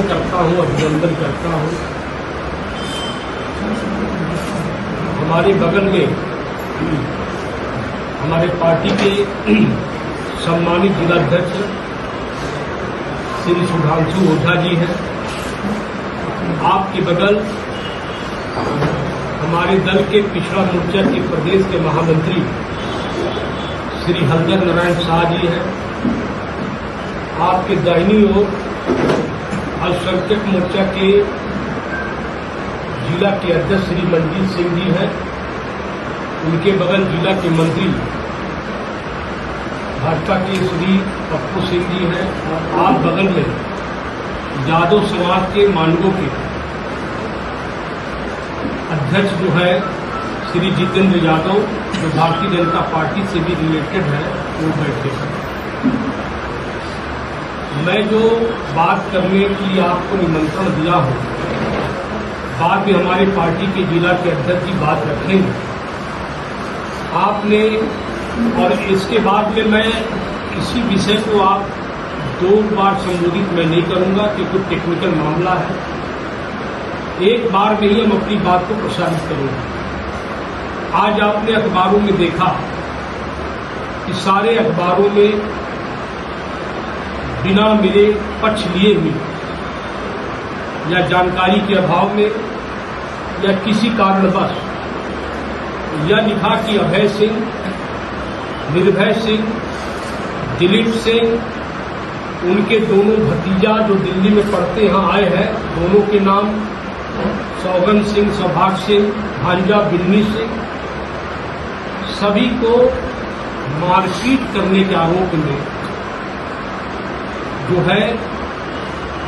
करता हूँ, अभिनंदन करता हूँ। हमारे बगल में हमारे पार्टी के सम्मानित जिलाध्यक्ष श्री सुधांशु ओझा जी हैं। आपके बगल हमारे दल के पिछड़ा मोर्चा के प्रदेश के महामंत्री श्री हलधर नारायण शाह जी हैं। आपके दाहिनी ओर अल्पसंख्यक मोर्चा के जिला के अध्यक्ष श्री मनजीत सिंह जी हैं। उनके बगल जिला के मंत्री भाजपा के श्री पप्पू सिंह जी हैं। और आप बगल में यादव समाज के मानवों के अध्यक्ष जो है श्री जितेंद्र यादव, जो भारतीय जनता पार्टी से भी रिलेटेड है, वो बैठे हैं। मैं जो बात करने के लिए आपको निमंत्रण दिया हूँ, बाद में हमारे पार्टी के जिला के अध्यक्ष जी बात रखेंगे आपने, और इसके बाद में मैं इसी विषय को आप 2 बार संबोधित मैं नहीं करूंगा क्योंकि टेक्निकल मामला है। एक बार में ही हम अपनी बात को प्रसारित करेंगे। आज आपने अखबारों में देखा कि सारे अखबारों में बिना मेरे पक्ष लिए हुए या जानकारी के अभाव में या किसी कारणवश यह लिखा कि अभय सिंह, निर्भय सिंह, दिलीप सिंह, उनके दोनों भतीजा जो दिल्ली में पढ़ते यहाँ आए हैं, दोनों के नाम सौगन सिंह, सौभाग्य सिंह, भांजा बिन्नी सिंह, सभी को मारपीट करने के आरोप में जो है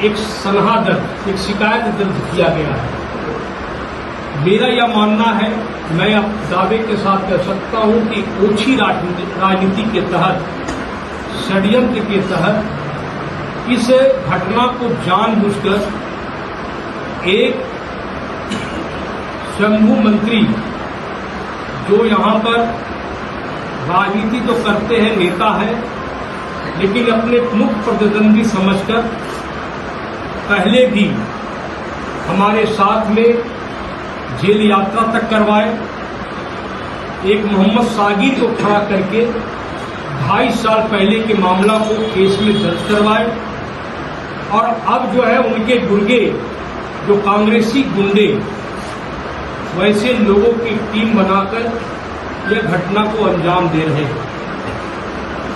एक सनहा दर्ज, एक शिकायत दर्ज किया गया है। मेरा यह मानना है, मैं अब दावे के साथ कह सकता हूं कि ओछी राजनीति के तहत, षड्यंत्र के तहत इस घटना को जानबूझकर एक शंभू मंत्री जो यहां पर राजनीति तो करते हैं, नेता है, लेकिन अपने मुख्य प्रतिद्वंदी समझकर पहले भी हमारे साथ में जेल यात्रा तक करवाए। एक मोहम्मद सागिर को खड़ा करके 2.5 साल पहले के मामला को केस में दर्ज करवाए, और अब जो है उनके गुर्गे, जो कांग्रेसी गुंडे, वैसे लोगों की टीम बनाकर यह घटना को अंजाम दे रहे हैं।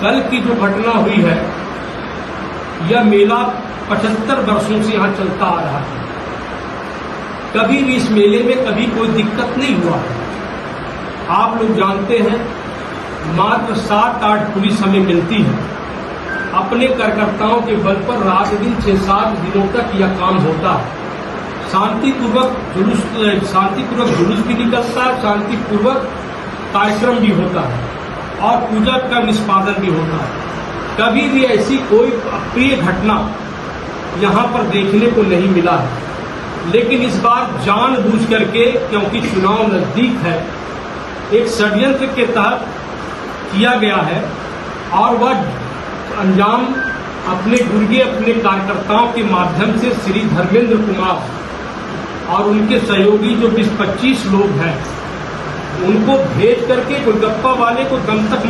कल की जो घटना हुई है, यह मेला 75 वर्षों से यहाँ चलता आ रहा है। कभी भी इस मेले में कभी कोई दिक्कत नहीं हुआ है। आप लोग जानते हैं, मात्र 7-8 पुलिस हमें मिलती है। अपने कार्यकर्ताओं के बल पर रात दिन 6-7 दिनों तक यह काम होता है। शांतिपूर्वक जुलूस भी निकलता है, शांतिपूर्वक कार्यक्रम भी होता है और पूजा का निष्पादन भी होता है। कभी भी ऐसी कोई अप्रिय घटना यहाँ पर देखने को नहीं मिला है। लेकिन इस बार जानबूझ करके, क्योंकि चुनाव नजदीक है, एक षड्यंत्र के तहत किया गया है, और वह अंजाम अपने गुर्गे, अपने कार्यकर्ताओं के माध्यम से श्री धर्मेंद्र कुमार और उनके सहयोगी जो 20-25 लोग हैं, उनको भेज करके गोलगप्पा वाले को दम तक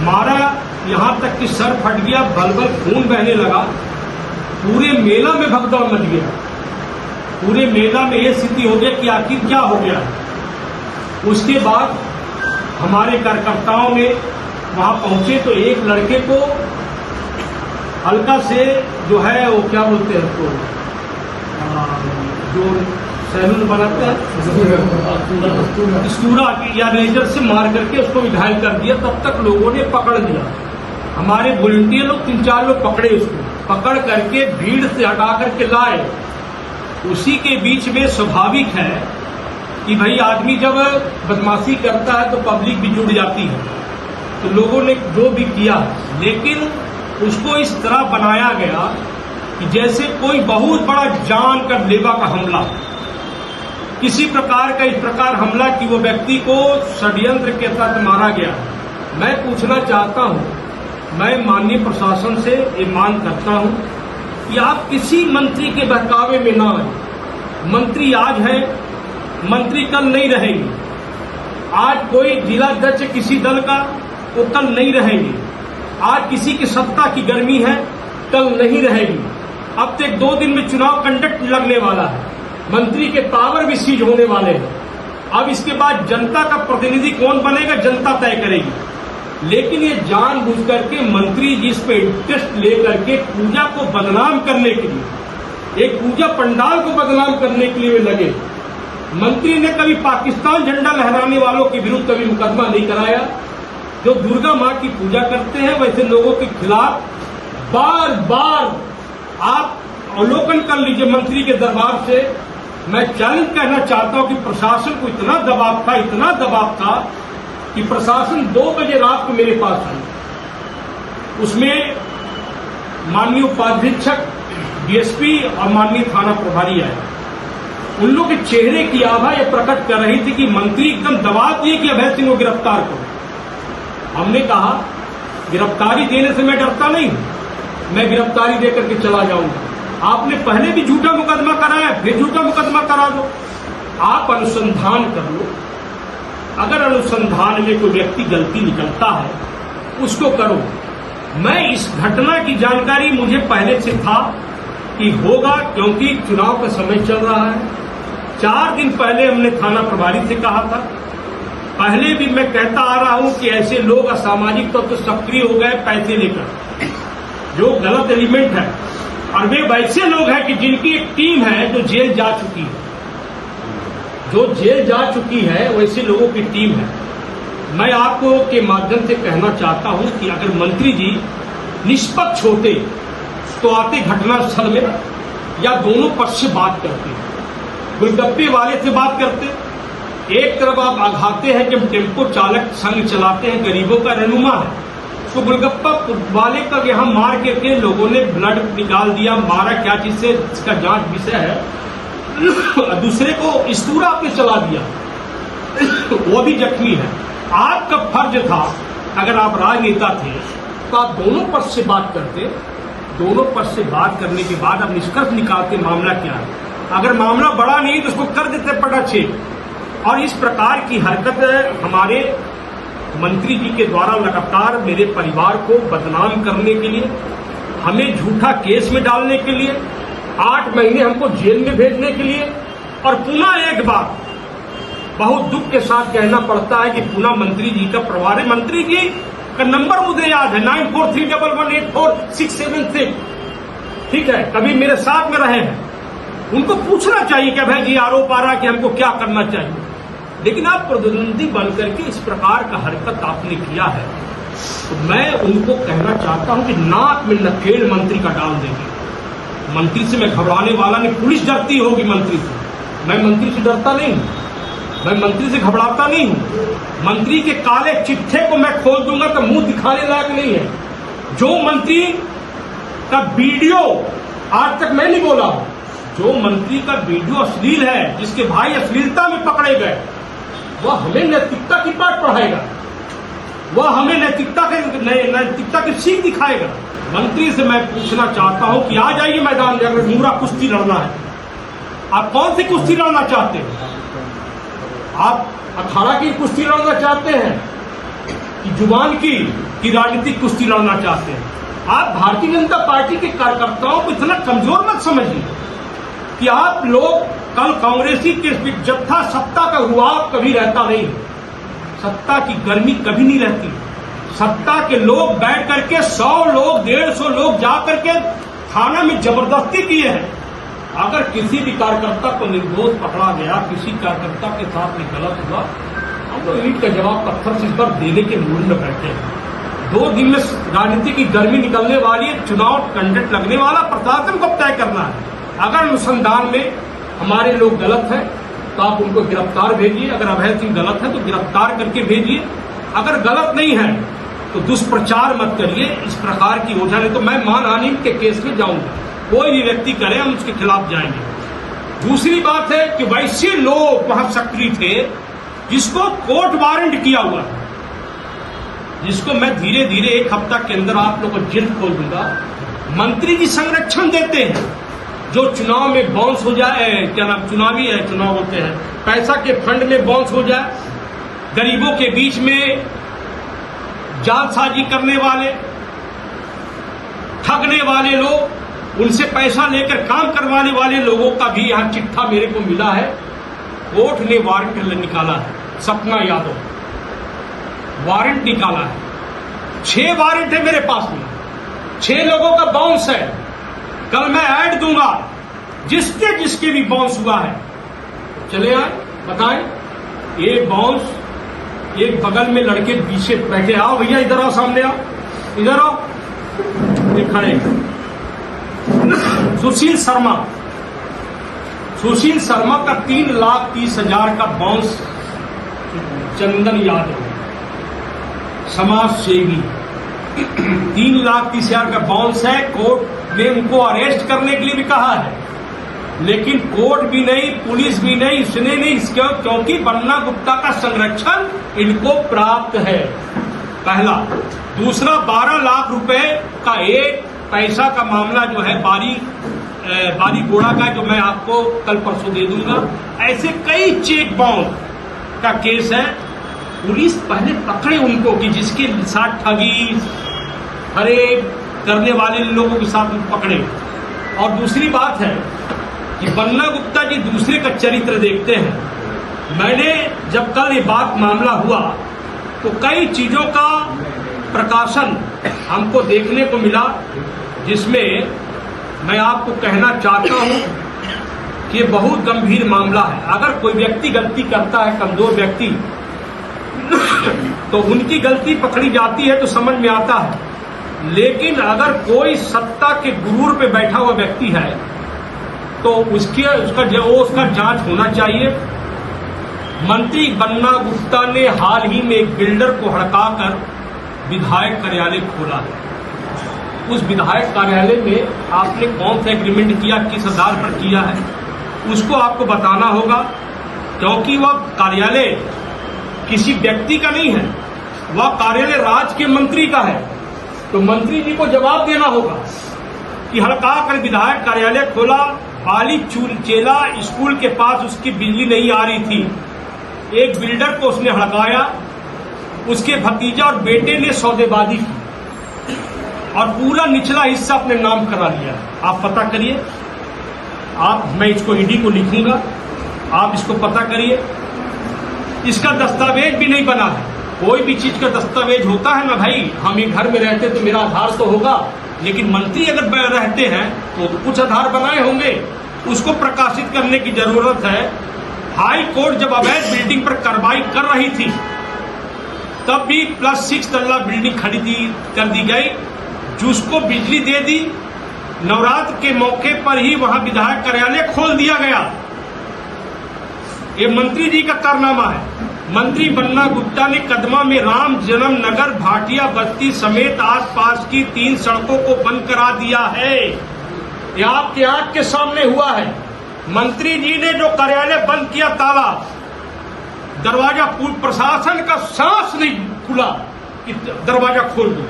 मारा, यहां तक कि सर फट गया, बल खून बहने लगा। पूरे मेला में भगदड़ मच गया। पूरे मेला में यह स्थिति हो गया कि आखिर क्या हो गया। उसके बाद हमारे कार्यकर्ताओं ने वहां पहुंचे तो एक लड़के को हल्का से जो है वो क्या बोलते हैं उसको, जो सैलून बनाते हैं, स्तूरा या रेजर से मार करके उसको घायल कर दिया। तब तक लोगों ने पकड़ लिया, हमारे वॉलंटियर लोग 3-4 लोग पकड़े, उसको पकड़ करके भीड़ से हटा करके लाए। उसी के बीच में स्वाभाविक है कि भाई आदमी जब बदमाशी करता है तो पब्लिक भी जुड़ जाती है, तो लोगों ने जो भी किया, लेकिन उसको इस तरह बनाया गया कि जैसे कोई बहुत बड़ा जान का लेवा का हमला, किसी प्रकार का इस प्रकार हमला कि वो व्यक्ति को षड्यंत्र के तहत मारा गया। मैं पूछना चाहता हूं, मैं माननीय प्रशासन से ये मांग करता हूं कि आप किसी मंत्री के बहकावे में ना आए। मंत्री आज है, मंत्री कल नहीं रहेंगे। आज कोई जिलाध्यक्ष किसी दल का, वो कल नहीं रहेंगे। आज किसी की सत्ता की गर्मी है, कल नहीं रहेगी। अब तक 2 दिन में चुनाव कंडक्ट लगने वाला है, मंत्री के पावर भी सीज होने वाले हैं। अब इसके बाद जनता का प्रतिनिधि कौन बनेगा, जनता तय करेगी। लेकिन ये जानबूझ करके मंत्री जी इस पे इंटरेस्ट लेकर के पूजा को बदनाम करने के लिए, एक पूजा पंडाल को बदनाम करने के लिए वे लगे। मंत्री ने कभी पाकिस्तान झंडा लहराने वालों के विरुद्ध कभी मुकदमा नहीं कराया। जो दुर्गा मां की पूजा करते हैं वैसे लोगों के खिलाफ बार बार आप अवलोकन कर लीजिए मंत्री के दरबार से। मैं चैलेंज कहना चाहता हूं कि प्रशासन को इतना दबाव था कि प्रशासन 2 बजे रात को मेरे पास आई। उसमें माननीय उपाधीक्षक, डीएसपी और माननीय थाना प्रभारी आए। उन लोग के चेहरे की आभा यह प्रकट कर रही थी कि मंत्री एकदम दबाव दिए कि अभय सिंह को गिरफ्तार करो। हमने कहा गिरफ्तारी देने से मैं डरता नहीं हूं, मैं गिरफ्तारी देकर के चला जाऊंगा। आपने पहले भी झूठा मुकदमा कराया, फिर झूठा मुकदमा करा दो। आप अनुसंधान कर लो। अगर अनुसंधान में कोई व्यक्ति गलती निकलता है उसको करो। मैं इस घटना की जानकारी मुझे पहले से था कि होगा, क्योंकि चुनाव का समय चल रहा है। 4 दिन पहले हमने थाना प्रभारी से कहा था। पहले भी मैं कहता आ रहा हूं कि ऐसे लोग असामाजिक तत्व सक्रिय हो गए पैसे लेकर, जो गलत एलिमेंट है। और वे वैसे लोग हैं कि जिनकी एक टीम है जो जेल जा चुकी है, वैसे लोगों की टीम है। मैं आपको के माध्यम से कहना चाहता हूं कि अगर मंत्री जी निष्पक्ष होते तो आते घटनास्थल में या दोनों पक्ष से बात करते, गोलगप्पे वाले से बात करते। एक तरफ आप आघाते हैं कि हम टेम्पो चालक संघ चलाते हैं, गरीबों का रहनुमा है, तो गोलगप्पा वाले का यहां मार के लोगों ने ब्लड निकाल दिया। मारा क्या चीज से, इसका जांच विषय है। दूसरे को इस्तूरा पे चला दिया, वो भी जख्मी है। आपका फर्ज था, अगर आप राजनेता थे तो आप दोनों पक्ष से बात करते। दोनों पक्ष से बात करने के बाद आप निष्कर्ष निकालते मामला क्या है। अगर मामला बड़ा नहीं तो उसको कर देते पटाक्षेप। और इस प्रकार की हरकत हमारे मंत्री जी के द्वारा लगातार मेरे परिवार को बदनाम करने के लिए, हमें झूठा केस में डालने के लिए, 8 महीने हमको जेल में भेजने के लिए। और पुनः एक बात बहुत दुख के साथ कहना पड़ता है कि पुनः मंत्री जी का परिवार है। मंत्री जी का नंबर मुझे याद है 9431184676। ठीक है, कभी मेरे साथ में रहे हैं। उनको पूछना चाहिए कि भाई जी आरोप आ रहा है कि हमको क्या करना चाहिए। लेकिन आप प्रतिद्वंदी बनकर के इस प्रकार का हरकत आपने किया है, तो मैं उनको कहना चाहता हूं कि नाक में नकेल मंत्री का डाल देंगे। मंत्री से मैं घबराने वाला नहीं, पुलिस डरती होगी मंत्री से, मैं मंत्री से डरता नहीं हूं, मैं मंत्री से घबराता नहीं हूं। मंत्री के काले चिट्ठे को मैं खोल दूंगा तो मुंह दिखाने लायक नहीं है। जो मंत्री का वीडियो आज तक मैं नहीं बोला हूं, जो मंत्री का वीडियो अश्लील है, जिसके भाई अश्लीलता में पकड़े गए, वह हमें नैतिकता की पाठ पढ़ाएगा, वह हमें नैतिकता की सीख दिखाएगा। मंत्री से मैं पूछना चाहता हूं कि आ जाइए मैदान में, अगर मुहरा कुश्ती लड़ना है। आप कौन सी कुश्ती लड़ना चाहते हैं? आप अखाड़ा की कुश्ती लड़ना चाहते हैं कि जुबान की राजनीतिक कुश्ती लड़ना चाहते हैं? आप भारतीय जनता पार्टी के कार्यकर्ताओं को इतना कमजोर मत समझिए कि आप लोग कल कांग्रेसी के जत्था, सत्ता का रुआब कभी रहता नहीं, सत्ता की गर्मी कभी नहीं रहती। सत्ता के लोग बैठ करके 100 लोग 150 लोग जा करके थाना में जबरदस्ती किए हैं। अगर किसी भी कार्यकर्ता को निर्दोष पकड़ा गया, किसी कार्यकर्ता के साथ में गलत हुआ, हम लोग ईंट का जवाब पत्थर से इस पर देने के मूड में बैठे हैं। 2 दिन में राजनीति की गर्मी निकलने वाली है, चुनाव कंडक्ट लगने वाला, प्रशासन को तय करना है। अगर अनुसंधान में हमारे लोग गलत हैं तो आप उनको गिरफ्तार भेजिए। अगर अभय सिंह गलत है तो गिरफ्तार करके भेजिए। अगर गलत नहीं है तो दुष्प्रचार मत करिए, इस प्रकार की योजना नहीं तो मैं मानहानि के केस में जाऊंगा। कोई भी व्यक्ति करे हम उसके खिलाफ जाएंगे। दूसरी बात है कि वैसे लोग वहां सक्रिय थे जिसको कोर्ट वारंट किया हुआ है, जिसको मैं धीरे धीरे 1 हफ्ता के अंदर आप लोगों को जेल खोल दूंगा। मंत्री जी संरक्षण देते हैं। जो चुनाव में बाउंस हो जाए, क्या नाम चुनावी है, चुनाव होते हैं, पैसा के फंड में बाउंस हो जाए, गरीबों के बीच में जालसाजी करने वाले, ठगने वाले लोग, उनसे पैसा लेकर काम करवाने वाले लोगों का भी यहां चिट्ठा मेरे को मिला है। कोर्ट ने वारंट निकाला है। सपना यादव वारंट निकाला है। 6 वारंट है मेरे पास में, 6 लोगों का बाउंस है। कल मैं ऐड दूंगा, जिसके जिसके भी बाउंस हुआ है चले आए बताएं। ये बाउंस एक बगल में लड़के पीछे बैठे, आओ भैया इधर आओ, सामने आओ, इधर आओ, ये खड़े सुशील शर्मा का 3,30,000 का बाउंस। चंदन यादव समाज सेवी 3,30,000 का बाउंस है। कोर्ट ने उनको अरेस्ट करने के लिए भी कहा है, लेकिन कोर्ट भी नहीं, पुलिस भी नहीं, इसने नहीं, क्योंकि बन्ना गुप्ता का संरक्षण इनको प्राप्त है। पहला। दूसरा, 12 लाख रुपए का एक पैसा का मामला जो है बारी गोड़ा का, जो मैं आपको कल परसों दे दूंगा। ऐसे कई चेक बाउंस का केस है। पुलिस पहले पकड़े उनको कि जिसके साथ ठगी फरेब करने वाले लोगों के साथ पकड़े। और दूसरी बात है कि बन्ना गुप्ता जी दूसरे का चरित्र देखते हैं। मैंने जब कल ये बात मामला हुआ तो कई चीजों का प्रकाशन हमको देखने को मिला, जिसमें मैं आपको कहना चाहता हूं कि ये बहुत गंभीर मामला है। अगर कोई व्यक्ति गलती करता है, कमजोर व्यक्ति, तो उनकी गलती पकड़ी जाती है तो समझ में आता है। लेकिन अगर कोई सत्ता के गुरूर पे बैठा हुआ व्यक्ति है तो उसका जांच होना चाहिए। मंत्री बन्ना गुप्ता ने हाल ही में एक बिल्डर को हड़काकर विधायक कार्यालय खोला है। उस विधायक कार्यालय में आपने कौन सा एग्रीमेंट किया, किस आधार पर किया है, उसको आपको बताना होगा, क्योंकि वह कार्यालय किसी व्यक्ति का नहीं है, वह कार्यालय राज्य के मंत्री का है। तो मंत्री जी को जवाब देना होगा कि हड़का कर विधायक कार्यालय खोला, बाली चेला स्कूल के पास उसकी बिजली नहीं आ रही थी, एक बिल्डर को उसने हड़काया, उसके भतीजा और बेटे ने सौदेबाजी की और पूरा निचला हिस्सा अपने नाम करा लिया। आप पता करिए, मैं इसको ईडी को लिखूंगा, आप इसको पता करिए। इसका दस्तावेज भी नहीं बना है। कोई भी चीज का दस्तावेज होता है ना भाई, हम ये घर में रहते तो मेरा आधार तो होगा, लेकिन मंत्री अगर रहते हैं तो कुछ आधार बनाए होंगे, उसको प्रकाशित करने की जरूरत है। हाई कोर्ट जब अवैध बिल्डिंग पर कार्रवाई कर रही थी तब भी +6 तल्ला बिल्डिंग खड़ी कर दी गई, जिसको बिजली दे दी। नवरात्र के मौके पर ही वहां विधायक कार्यालय खोल दिया गया। ये मंत्री जी का कारनामा है। मंत्री बन्ना गुप्ता ने कदमा में राम जन्म नगर, भाटिया बस्ती समेत आसपास की 3 सड़कों को बंद करा दिया है। ये आपके आंख के सामने हुआ है। मंत्री जी ने जो कार्यालय बंद किया, ताला दरवाजा, प्रशासन का सांस नहीं खुला कि दरवाजा खोल दो,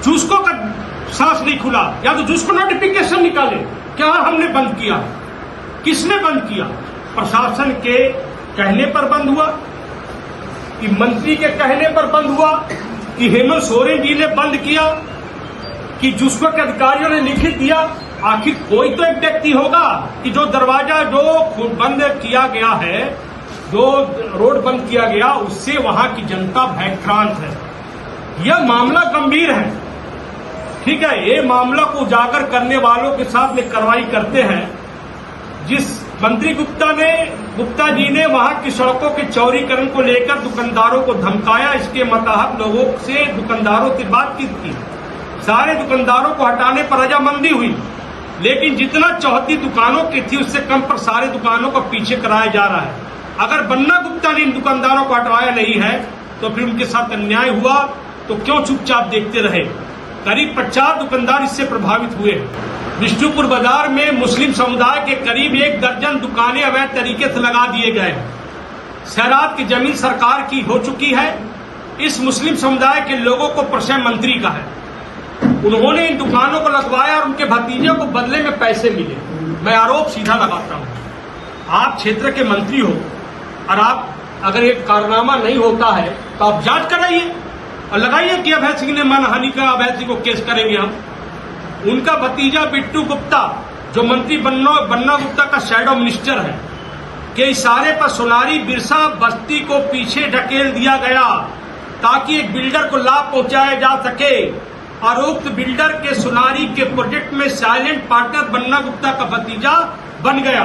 जुस्को का सांस नहीं खुला, या तो जुस्को नोटिफिकेशन निकाले क्या हमने बंद किया, किसने बंद किया? प्रशासन के कहने पर बंद हुआ कि मंत्री के कहने पर बंद हुआ कि हेमंत सोरेन जी ने बंद किया कि जुस्को के अधिकारियों ने लिखित दिया? आखिर कोई तो एक व्यक्ति होगा कि जो दरवाजा जो बंद किया गया है, जो रोड बंद किया गया, उससे वहां की जनता भयभ्रांत है। यह मामला गंभीर है, ठीक है। ये मामला को उजागर करने वालों के साथ में कार्रवाई करते हैं। जिस मंत्री गुप्ता जी ने वहां की सड़कों के चौड़ीकरण को लेकर दुकानदारों को धमकाया, इसके मतहत लोगों से दुकानदारों से बातचीत की, सारे दुकानदारों को हटाने पर रजामंदी हुई, लेकिन जितना चौहद्दी दुकानों की थी उससे कम पर सारे दुकानों को पीछे कराया जा रहा है। अगर बन्ना गुप्ता ने इन दुकानदारों को हटवाया नहीं है तो फिर उनके साथ अन्याय हुआ तो क्यों चुपचाप देखते रहे? करीब 50 दुकानदार इससे प्रभावित हुए। विष्णुपुर बाजार में मुस्लिम समुदाय के करीब 1 दर्जन दुकानें अवैध तरीके से लगा दिए गए। शहरात की जमीन सरकार की हो चुकी है। इस मुस्लिम समुदाय के लोगों को प्रश्न मंत्री का है। उन्होंने इन दुकानों को लगवाया और उनके भतीजे को बदले में पैसे मिले। मैं आरोप सीधा लगाता हूं, आप क्षेत्र के मंत्री हो और आप अगर एक कारनामा नहीं होता है तो आप जांच कराइए और लगाइए कि अभय सिंह ने मानहानि का, अभय सिंह को केस करेंगे हम। उनका भतीजा बिट्टू गुप्ता जो मंत्री बन्ना गुप्ता का शैडो मिनिस्टर है, के इशारे पर सोनारी बिरसा बस्ती को पीछे ढकेल दिया गया ताकि एक बिल्डर को लाभ पहुंचाया जा सके। आरोपित बिल्डर के सोनारी के प्रोजेक्ट में साइलेंट पार्टनर बन्ना गुप्ता का भतीजा बन गया।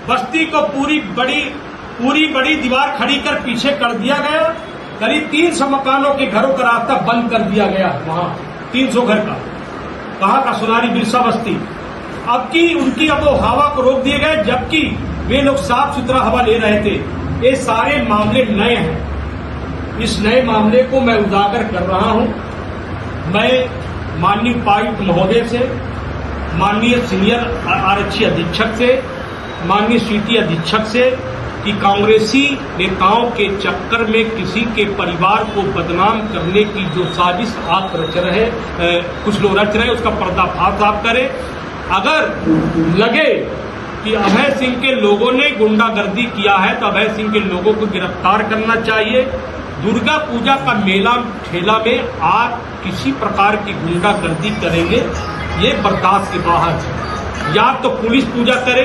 बस्ती को पूरी बड़ी दीवार खड़ी कर पीछे कर दिया गया। करीब 300 मकानों के घरों का रास्ता बंद कर दिया गया। वहां 300 घर का, कहां का सोनारी बिरसा बस्ती। अब की उनकी अब वो हवा को रोक दिए गए, जबकि वे लोग साफ सुथरा हवा ले रहे थे। ये सारे मामले नए हैं। इस नए मामले को मैं उजागर कर रहा हूं। मैं माननीय उपायुक्त महोदय से, माननीय सीनियर आरक्षी अधीक्षक से, माननीय सिटी अधीक्षक से कि कांग्रेसी नेताओं के चक्कर में किसी के परिवार को बदनाम करने की जो साजिश आप रच रहे, कुछ लोग रच रहे, उसका पर्दाफाश आप करें। अगर लगे कि अभय सिंह के लोगों ने गुंडागर्दी किया है तो अभय सिंह के लोगों को गिरफ्तार करना चाहिए। दुर्गा पूजा का मेला ठेला में आप किसी प्रकार की गुंडागर्दी करेंगे, ये बर्दाश्त के बाहर है। या तो पुलिस पूजा करे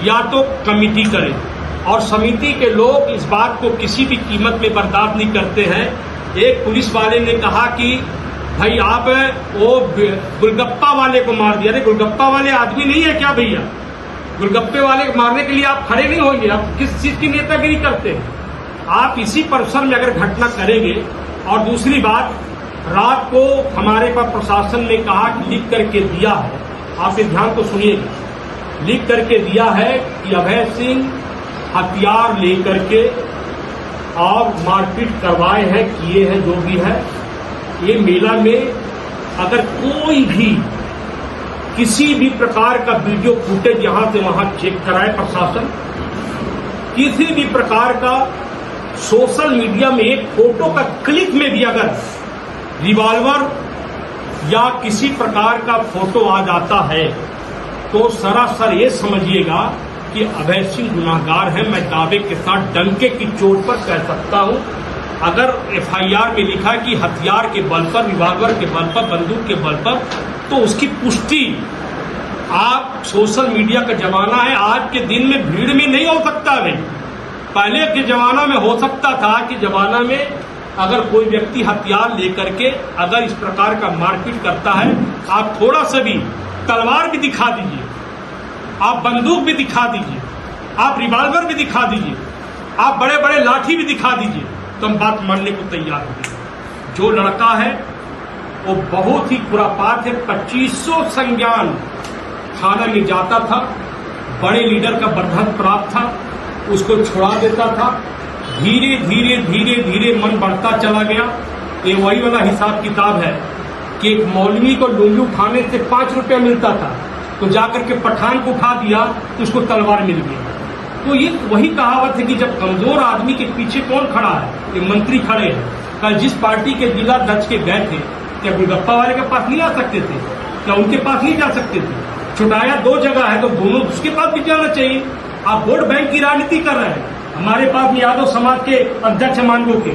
या तो कमेटी करे, और समिति के लोग इस बात को किसी भी कीमत में बर्दाश्त नहीं करते हैं। एक पुलिस वाले ने कहा कि भाई आप वो गुलगप्पा वाले को मार दिया। अरे गुलगप्पा वाले आदमी नहीं है क्या भैया? गुलगप्पे वाले को मारने के लिए आप खड़े नहीं होंगे। आप किस चीज की नेतागिरी करते हैं? आप इसी परिसर में अगर घटना करेंगे। और दूसरी बात, रात को हमारे पास प्रशासन ने कहा कि लिख करके दिया है, आप ये ध्यान तो सुनिएगा, लिख करके दिया है कि अभय सिंह हथियार लेकर के और मारपीट करवाए हैं, किए हैं, जो भी है। ये मेला में अगर कोई भी किसी भी प्रकार का वीडियो फुटेज यहां से वहां चेक कराए प्रशासन, किसी भी प्रकार का सोशल मीडिया में एक फोटो का क्लिक में भी अगर रिवॉल्वर या किसी प्रकार का फोटो आ जाता है तो सरासर ये समझिएगा कि अभय सिंह गुनाहगार है। मैं दावे के साथ डंके की चोट पर कह सकता हूं। अगर एफआईआर में लिखा है कि हथियार के बल पर, रिवॉल्वर के बल पर, बंदूक के बल पर, तो उसकी पुष्टि आप सोशल मीडिया का जमाना है, आज के दिन में भीड़ में नहीं हो सकता है। पहले के जमाना में हो सकता था कि जमाना में अगर कोई व्यक्ति हथियार लेकर के अगर इस प्रकार का मारपीट करता है, आप थोड़ा सा भी तलवार भी दिखा दीजिए, आप बंदूक भी दिखा दीजिए, आप रिवॉल्वर भी दिखा दीजिए, आप बड़े बड़े लाठी भी दिखा दीजिए, तो हम बात मानने को तैयार होंगे। जो लड़का है वो बहुत ही खुरापात है। 2500 संज्ञान थाना में जाता था, बड़े लीडर का बर्धन प्राप्त था, उसको छुड़ा देता था। धीरे धीरे धीरे धीरे मन बढ़ता चला गया। ये वही वाला हिसाब किताब है कि एक मौलवी को लुंगी उठाने से 5 रुपया मिलता था, तो जाकर के पठान को उठा दिया तो उसको तलवार मिल गई। तो ये वही कहावत है कि जब कमजोर आदमी के पीछे कौन खड़ा है? ये मंत्री खड़े हैं। कल जिस पार्टी के जिला दर्ज के गए थे, क्या गुलगप्पा वाले के पास नहीं आ सकते थे? क्या उनके पास नहीं जा सकते थे? छुटाया 2 जगह है तो दोनों उसके पास भी जाना चाहिए। आप वोट बैंक की राजनीति कर रहे हैं। हमारे पास यादव समाज के अध्यक्ष मानगो के,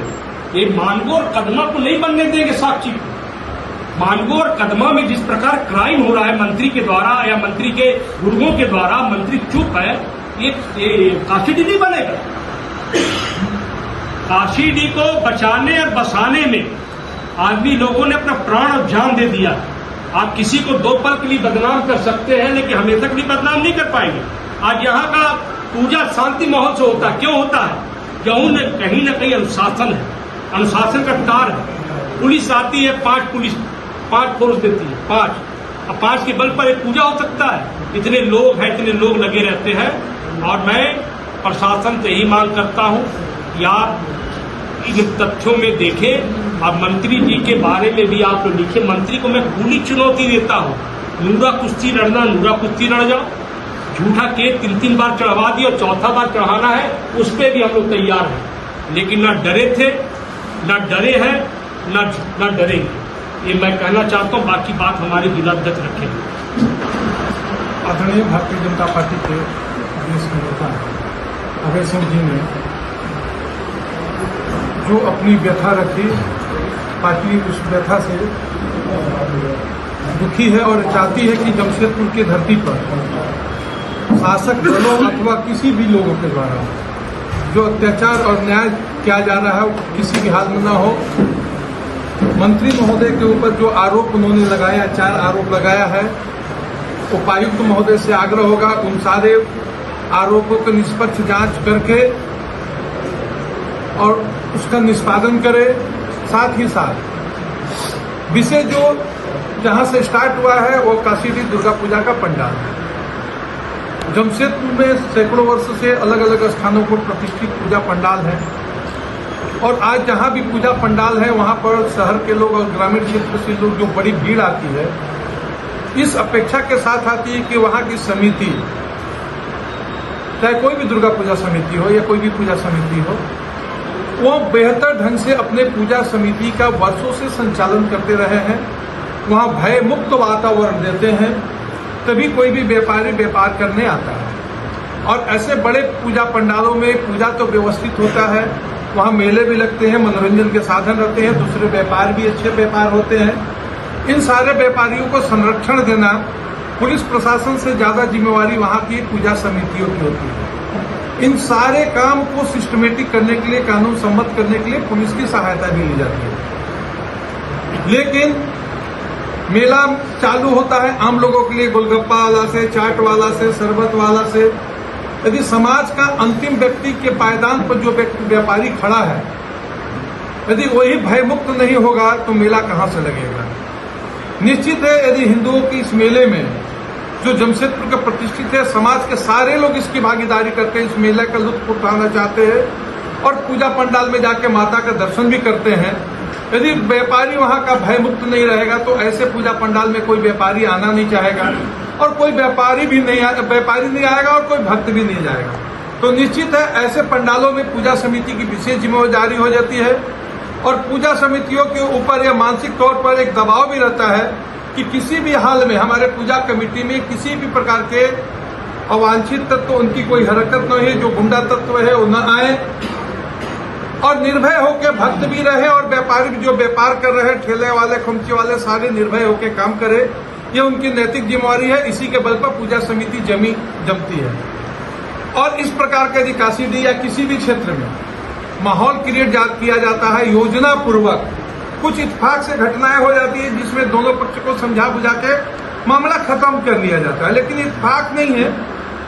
ये मानगो और कदमा को नहीं बनने देंगे साक्षी को। मानगो और कदमा में जिस प्रकार क्राइम हो रहा है मंत्री के द्वारा या मंत्री के गुर्गों के द्वारा, मंत्री चुप है, ये काशीडी नहीं बनेगा। काशीडी को बचाने और बसाने में आदमी लोगों ने अपना प्राण और जान दे दिया। आप किसी को 2 पल के लिए बदनाम कर सकते हैं, लेकिन हमेशा के लिए बदनाम नहीं कर पाएंगे। आज यहाँ का पूजा शांति माहौल से होता है। क्यों होता है? क्यों न कहीं अनुशासन है, अनुशासन का तार है। पुलिस आती है, 5 फोर्स देती है, 5। अब 5 के बल पर एक पूजा हो सकता है? इतने लोग हैं, इतने लोग लगे रहते हैं। और मैं प्रशासन से यही मांग करता हूं कि आप इन तथ्यों में देखें। अब मंत्री जी के बारे में भी आप लोग लिखे। मंत्री को मैं खुली चुनौती देता हूं, नूरा कुश्ती लड़ना, नूरा कुश्ती लड़ जाओ। झूठा केस 3 बार चढ़वा दिया, 4था बार चढ़ाना है, उस पर भी हम लोग तैयार हैं। लेकिन ना डरे थे, ना डरे हैं, ना डरेंगे। ये मैं कहना चाहता हूँ, बाकी बात हमारे जिलाध्यक्ष रखेंगे। आदरणीय भारतीय जनता पार्टी के प्रदेश के नेता अभय सिंह जी ने जो अपनी व्यथा रखी, पार्टी उस व्यथा से दुखी है और चाहती है कि जमशेदपुर की धरती पर शासक दलों अथवा किसी भी लोगों के द्वारा जो अत्याचार और न्याय किया जा रहा है किसी भी हाल में न हो। मंत्री महोदय के ऊपर जो आरोप उन्होंने लगाया, 4 आरोप लगाया है, उपायुक्त महोदय से आग्रह होगा उन सारे आरोपों की निष्पक्ष जांच करके और उसका निष्पादन करे। साथ ही साथ विषय जो जहां से स्टार्ट हुआ है वो काशीडी दुर्गा पूजा का पंडाल है। जमशेदपुर में सैकड़ों वर्ष से अलग अलग स्थानों पर प्रतिष्ठित पूजा पंडाल है और आज जहां भी पूजा पंडाल है वहां पर शहर के लोग और ग्रामीण क्षेत्र से लोग जो बड़ी भीड़ आती है, इस अपेक्षा के साथ आती है कि वहां की समिति, चाहे कोई भी दुर्गा पूजा समिति हो या कोई भी पूजा समिति हो, वो बेहतर ढंग से अपने पूजा समिति का वर्षों से संचालन करते रहे हैं। वहां भय मुक्त वातावरण देते हैं, तभी कोई भी व्यापारी व्यापार करने आता है। और ऐसे बड़े पूजा पंडालों में पूजा तो व्यवस्थित होता है, वहां मेले भी लगते हैं, मनोरंजन के साधन रहते हैं, दूसरे व्यापार भी अच्छे व्यापार होते हैं। इन सारे व्यापारियों को संरक्षण देना पुलिस प्रशासन से ज्यादा जिम्मेवारी वहां की पूजा समितियों की होती है। इन सारे काम को सिस्टमेटिक करने के लिए, कानून सम्मत करने के लिए पुलिस की सहायता भी ली जाती है। लेकिन मेला चालू होता है आम लोगों के लिए, गोलगप्पा वाला से, चाट वाला से, शरबत वाला से। यदि समाज का अंतिम व्यक्ति के पायदान पर जो व्यापारी खड़ा है, यदि वही भयमुक्त नहीं होगा तो मेला कहां से लगेगा। निश्चित है यदि हिंदुओं की इस मेले में जो जमशेदपुर का प्रतिष्ठित है, समाज के सारे लोग इसकी भागीदारी करके इस मेले का लुत्फ उठाना चाहते हैं और पूजा पंडाल में जाके माता का दर्शन भी करते हैं। यदि व्यापारी वहां का भयमुक्त नहीं रहेगा तो ऐसे पूजा पंडाल में कोई व्यापारी आना नहीं चाहेगा और कोई व्यापारी नहीं आएगा और कोई भक्त भी नहीं जाएगा। तो निश्चित है ऐसे पंडालों में पूजा समिति की विशेष जिम्मेदारी हो जाती है और पूजा समितियों के ऊपर यह मानसिक तौर पर एक दबाव भी रहता है कि किसी भी हाल में हमारे पूजा कमेटी में किसी भी प्रकार के अवांछित तत्व, उनकी कोई हरकत न है, जो गुंडा तत्व है वो न आए और निर्भय होकर भक्त भी रहे और व्यापारी भी जो व्यापार कर रहे हैं, ठेले वाले, खुमची वाले, सारे निर्भय होकर काम करे। ये उनकी नैतिक जिम्मेवारी है। इसी के बल पर पूजा समिति जमती है। और इस प्रकार के यदि काशीडी या किसी भी क्षेत्र में माहौल क्रिएट किया जाता है योजना पूर्वक, कुछ इत्तेफाक से घटनाएं हो जाती है जिसमें दोनों पक्ष को समझा बुझा के मामला खत्म कर लिया जाता है, लेकिन इत्तेफाक नहीं है।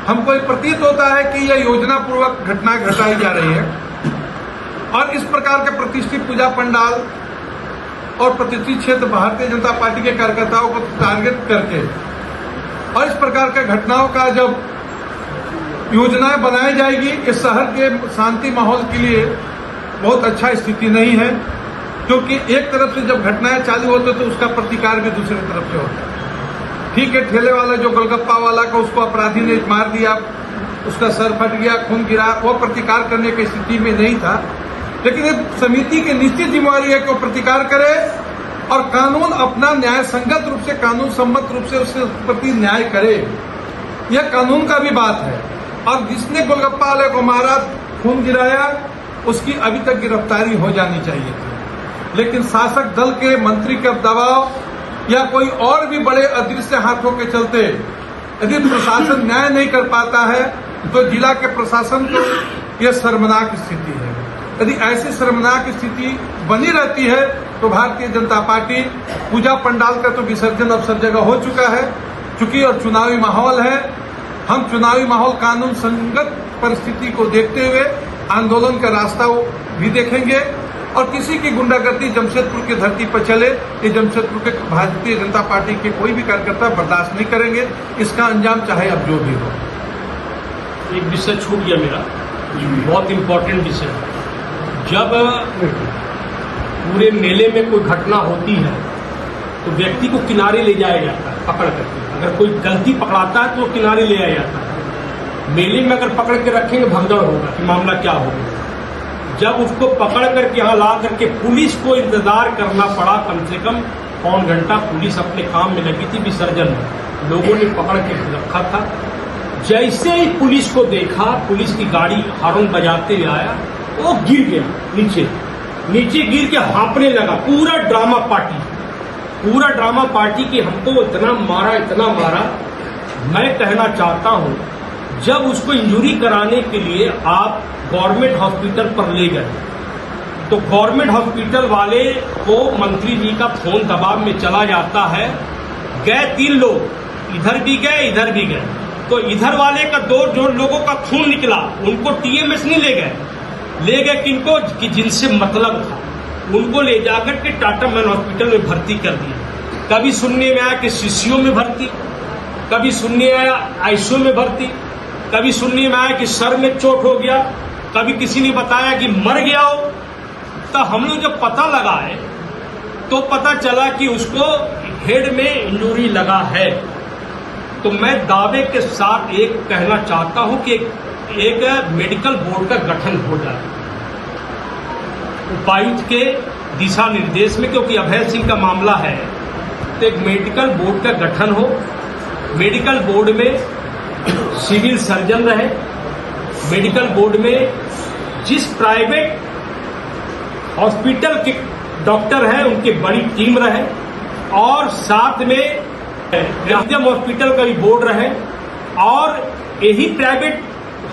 हमको प्रतीत होता है कि यह योजना पूर्वक घटनाएं घटाई जा रही है और इस प्रकार के प्रतिष्ठित पूजा पंडाल और प्रतिष्ठित क्षेत्र भारतीय जनता पार्टी के कार्यकर्ताओं को टारगेट करके और इस प्रकार के घटनाओं का जब योजनाएं बनाई जाएगी, इस शहर के शांति माहौल के लिए बहुत अच्छा स्थिति नहीं है। क्योंकि एक तरफ से जब घटनाएं चालू होती तो उसका प्रतिकार भी दूसरी तरफ से होता है। ठीक है, ठेले वाला जो गोलगप्पा वाला को उसको अपराधी ने मार दिया, उसका सर फट गया, खून गिरा, वो प्रतिकार करने की स्थिति में नहीं था। लेकिन एक समिति की निश्चित जिम्मेवारी है कि वो प्रतिकार करे और कानून अपना न्याय संगत रूप से, कानून सम्मत रूप से उसके प्रति न्याय करे। यह कानून का भी बात है। और जिसने गोलगप्पा वाले को मारा, खून गिराया, उसकी अभी तक गिरफ्तारी हो जानी चाहिए थी। लेकिन शासक दल के मंत्री का दबाव या कोई और भी बड़े अदृश्य हाथों के चलते यदि प्रशासन न्याय नहीं कर पाता है तो जिला के प्रशासन को यह शर्मनाक स्थिति है। यदि ऐसी शर्मनाक स्थिति बनी रहती है तो भारतीय जनता पार्टी पूजा पंडाल का तो विसर्जन अब सब जगह हो चुका है। चूंकि और चुनावी माहौल है, हम चुनावी माहौल कानून संगत परिस्थिति को देखते हुए आंदोलन का रास्ता भी देखेंगे और किसी की गुंडागर्दी जमशेदपुर की धरती पर चले, ये जमशेदपुर के भारतीय जनता पार्टी के कोई भी कार्यकर्ता बर्दाश्त नहीं करेंगे। इसका अंजाम चाहे अब जो भी हो। एक विषय छूट गया मेरा, बहुत इम्पोर्टेंट विषय। जब पूरे मेले में कोई घटना होती है तो व्यक्ति को किनारे ले जाया जाता है पकड़ करके। अगर कोई गलती पकड़ाता है तो किनारे ले आया जाता है। मेले में अगर पकड़ के रखेंगे भगदड़ होगा कि मामला क्या होगा। जब उसको पकड़ करके यहाँ ला करके पुलिस को इंतजार करना पड़ा कम से कम पौन घंटा पुलिस अपने काम में लगी थी, विसर्जन में लोगों ने पकड़ के रखा था। जैसे ही पुलिस को देखा, पुलिस की गाड़ी हॉर्न बजाते हुए आया, वो गिर गया नीचे गिर के हाँपने लगा। पूरा ड्रामा पार्टी की हमको इतना मारा। मैं कहना चाहता हूं, जब उसको इंजरी कराने के लिए आप गवर्नमेंट हॉस्पिटल पर ले गए तो गवर्नमेंट हॉस्पिटल वाले को मंत्री जी का फोन दबाव में चला जाता है। गए 3 लोग, इधर भी गए, तो इधर वाले का 2 लोगों का खून निकला, उनको टीएमएस नहीं ले गए किनको, कि जिनसे मतलब था, उनको ले जाकर के टाटा मैन हॉस्पिटल में भर्ती कर दिया। कभी सुनने में आया कि सीसीओ में भर्ती, कभी सुनने में आया आईसीयू में भर्ती, कभी सुनने में आया कि सर में चोट हो गया, कभी किसी ने बताया कि मर गया हो। तो हम लोग जब पता लगाए तो पता चला कि उसको हेड में इंजरी लगा है। तो मैं दावे के साथ एक कहना चाहता हूं कि एक मेडिकल बोर्ड का गठन हो जाए उपायुक्त के दिशा निर्देश में, क्योंकि अभय सिंह का मामला है, तो एक मेडिकल बोर्ड का गठन हो। मेडिकल बोर्ड में सिविल सर्जन रहे, मेडिकल बोर्ड में जिस प्राइवेट हॉस्पिटल के डॉक्टर हैं उनकी बड़ी टीम रहे, और साथ में एमजीएम हॉस्पिटल का भी बोर्ड रहे। और यही प्राइवेट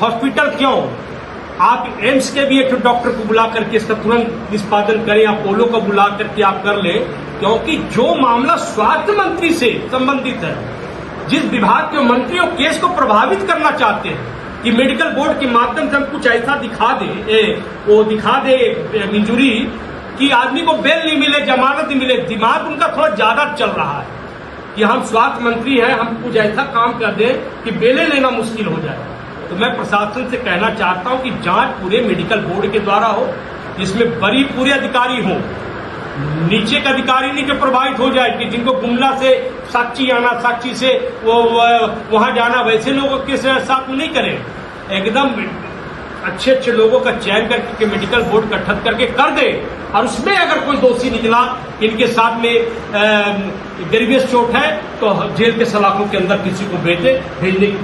हॉस्पिटल क्यों, आप एम्स के भी एक डॉक्टर को बुला करके इसका तुरंत निष्पादन करें, अपोलो को बुला करके आप कर ले, क्योंकि जो मामला स्वास्थ्य मंत्री से संबंधित है, जिस विभाग के मंत्री वो केस को प्रभावित करना चाहते हैं कि मेडिकल बोर्ड के माध्यम से हम कुछ ऐसा दिखा दे इंजुरी कि आदमी को बेल नहीं मिले, जमानत नहीं मिले। दिमाग उनका थोड़ा ज्यादा चल रहा है कि हम स्वास्थ्य मंत्री हैं, हम कुछ ऐसा काम कर दें कि बेलें लेना मुश्किल हो जाए। तो मैं प्रशासन से कहना चाहता हूं कि जांच पूरे मेडिकल बोर्ड के द्वारा हो, जिसमें बड़ी पूरे अधिकारी हों, नीचे का अधिकारी नहीं कि प्रभावित हो जाए कि जिनको गुमला से साक्षी आना, साक्षी से वो वहां जाना, वैसे लोगों के साथ में नहीं करें। एकदम अच्छे लोगों का चयन करके मेडिकल बोर्ड गठित करके कर दे, और उसमें अगर कोई दोषी निकला, इनके साथ में ग्रेवियस चोट है, तो जेल के सलाखों के अंदर किसी को भेजने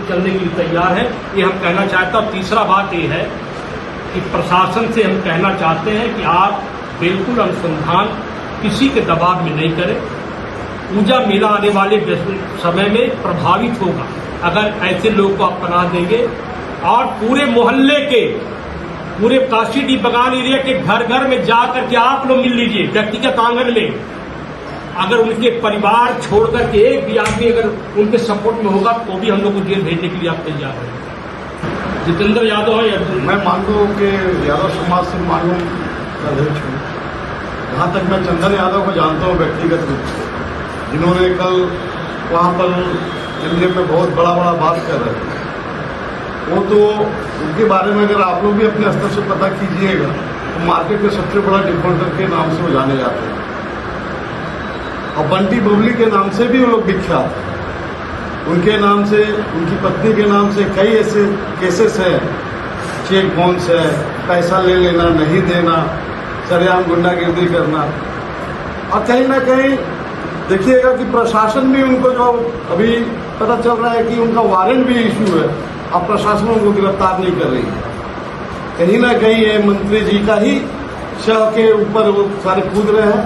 चलने के लिए तैयार है। ये हम कहना चाहते हैं। और तीसरा बात ये है कि प्रशासन से हम कहना चाहते हैं कि आप बिल्कुल अनुसंधान किसी के दबाव में नहीं करें। पूजा मेला आने वाले समय में प्रभावित होगा अगर ऐसे लोग को आप पनाह देंगे। और पूरे मोहल्ले के, पूरे काशीडीह बगान एरिया के घर में जा करके आप लोग मिल लीजिए, व्यक्तिगत आंगन में। अगर उनके परिवार छोड़ करके एक भी आदमी अगर उनके सपोर्ट में होगा तो भी हम लोग को जेल भेजने के लिए आप तैयार हैं। जितेंद्र यादव है, मैं मानता हूँ कि यादव समाज से मालूम अध्यक्ष हूँ। जहाँ तक मैं चंदन यादव को जानता हूँ व्यक्तिगत रूप से, जिन्होंने कल वहाँ पर एमजीएम में बहुत बड़ा बात कर रहे थे, वो तो उनके बारे में अगर आप लोग भी अपने स्तर से पता कीजिएगा तो मार्केट में सबसे बड़ा डिफॉल्टर के नाम से वो जाने जाते हैं, और बंटी बबली के नाम से भी वो लोग विख्यात हैं। उनके नाम से, उनकी पत्नी के नाम से कई ऐसे केसेस हैं, चेक बाउंस है, पैसा ले लेना, नहीं देना, सरेआम गुंडागिर्दी करना। और कहीं ना कहीं देखिएगा कि प्रशासन भी उनको, जो अभी पता चल रहा है कि उनका वारंट भी इशू है, अब प्रशासन उनको गिरफ्तार नहीं कर रही है। कहीं ना कहीं ये मंत्री जी का ही शव के ऊपर वो सारे कूद रहे हैं।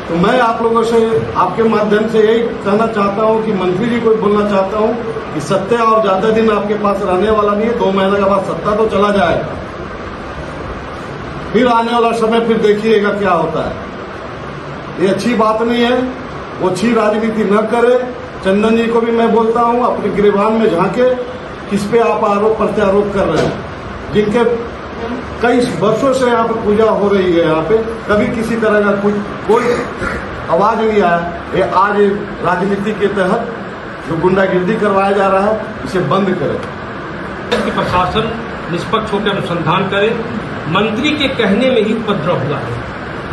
तो मैं आप लोगों से, आपके माध्यम से यही कहना चाहता हूं कि मंत्री जी को बोलना चाहता हूं कि सत्ता और ज्यादा दिन आपके पास रहने वाला नहीं है। 2 महीने के बाद सत्ता तो चला जाएगा, फिर आने वाला समय फिर देखिएगा क्या होता है। ये अच्छी बात नहीं है, वो अच्छी राजनीति न करे। चंदन जी को भी मैं बोलता हूं, अपने गिरबान में झांके, किस पे आप आरोप प्रत्यारोप कर रहे हैं, जिनके कई वर्षों से यहाँ पे पूजा हो रही है, यहाँ पे कभी किसी तरह का कोई आवाज नहीं आया। ये आज राजनीति के तहत जो गुंडागिर्दी करवाया जा रहा है, इसे बंद करें। कि प्रशासन निष्पक्ष होकर अनुसंधान करे। मंत्री के कहने में ही उपद्रव हुआ है,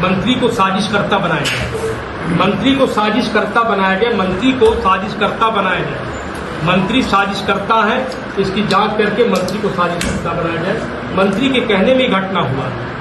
मंत्री को साजिशकर्ता बनाया गया, मंत्री को साजिशकर्ता बनाया गया, मंत्री को साजिशकर्ता बनाया गया। मंत्री साजिशकर्ता है, इसकी जांच करके मंत्री को साजिशकर्ता बनाया जाए। मंत्री के कहने में ही घटना हुआ है।